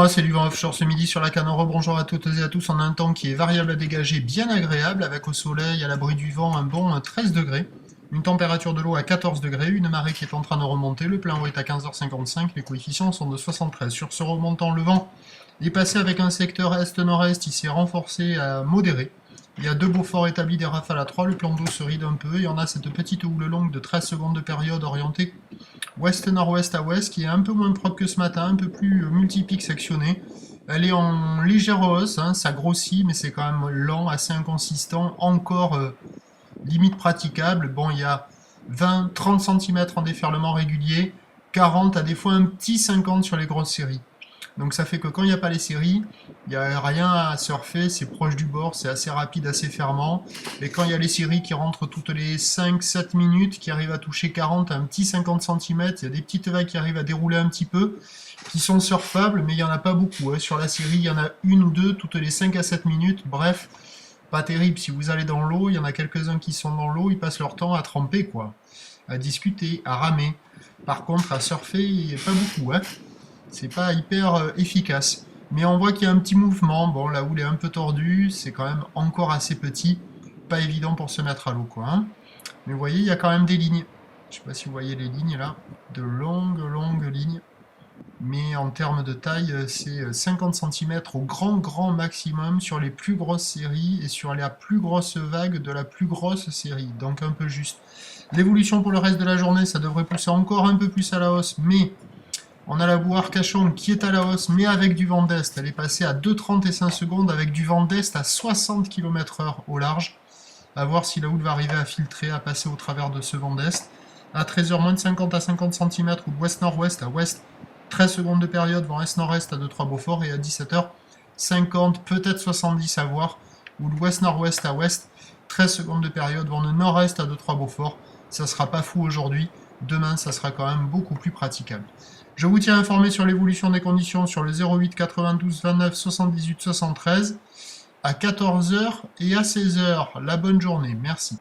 Ah, c'est du vent offshore ce midi sur la Canoro. Bonjour à toutes et à tous. On a un temps qui est variable à dégager, bien agréable, avec au soleil, à l'abri du vent, un bon 13 degrés. Une température de l'eau à 14 degrés, une marée qui est en train de remonter. Le plein eau est à 15h55, les coefficients sont de 73. Sur ce remontant, le vent est passé avec un secteur est-nord-est, il s'est renforcé à modéré. Il y a deux Beaufort établis, des rafales à 3, le plan d'eau se ride un peu, et on a cette petite houle longue de 13 secondes de période orientée ouest-nord-ouest à ouest, qui est un peu moins propre que ce matin, un peu plus multipique sectionné. Elle est en légère hausse, hein, ça grossit, mais c'est quand même lent, assez inconsistant, encore limite praticable. Bon, il y a 20-30 cm en déferlement régulier, 40 à des fois un petit 50 sur les grosses séries. Donc ça fait que quand il n'y a pas les séries, il n'y a rien à surfer, c'est proche du bord, c'est assez rapide, assez fermant. Et quand il y a les séries qui rentrent toutes les 5-7 minutes, qui arrivent à toucher 40, un petit 50 cm, il y a des petites vagues qui arrivent à dérouler un petit peu, qui sont surfables, mais il n'y en a pas beaucoup. Hein. Sur la série, il y en a une ou deux toutes les 5 à 7 minutes, bref, pas terrible. Si vous allez dans l'eau, il y en a quelques-uns qui sont dans l'eau, ils passent leur temps à tremper, quoi, à discuter, à ramer. Par contre, à surfer, il n'y a pas beaucoup, hein. C'est pas hyper efficace. Mais on voit qu'il y a un petit mouvement. Bon, la houle est un peu tordue, c'est quand même encore assez petit. Pas évident pour se mettre à l'eau, quoi. Hein. Mais vous voyez, il y a quand même des lignes. Je sais pas si vous voyez les lignes là. De longues lignes. Mais en termes de taille, c'est 50 cm au grand maximum sur les plus grosses séries et sur la plus grosse vague de la plus grosse série. Donc un peu juste. L'évolution pour le reste de la journée, ça devrait pousser encore un peu plus à la hausse, mais on a la boue Arcachon qui est à la hausse, mais avec du vent d'est. Elle est passée à 2,35 secondes avec du vent d'est à 60 km/h au large. A voir si la houle va arriver à filtrer, à passer au travers de ce vent d'est. À 13h, moins de 50 à 50 cm, ou ouest-nord-ouest à ouest. 13 secondes de période, vent est-nord-est à 2-3 Beaufort. Et à 17h, 50, peut-être 70 à voir. Ou l'ouest-nord-ouest à ouest. 13 secondes de période, vent de nord-est à 2-3 Beaufort. Ça sera pas fou aujourd'hui. Demain, ça sera quand même beaucoup plus praticable. Je vous tiens informé sur l'évolution des conditions sur le 08 92 29 78 73 à 14h et à 16h. La bonne journée. Merci.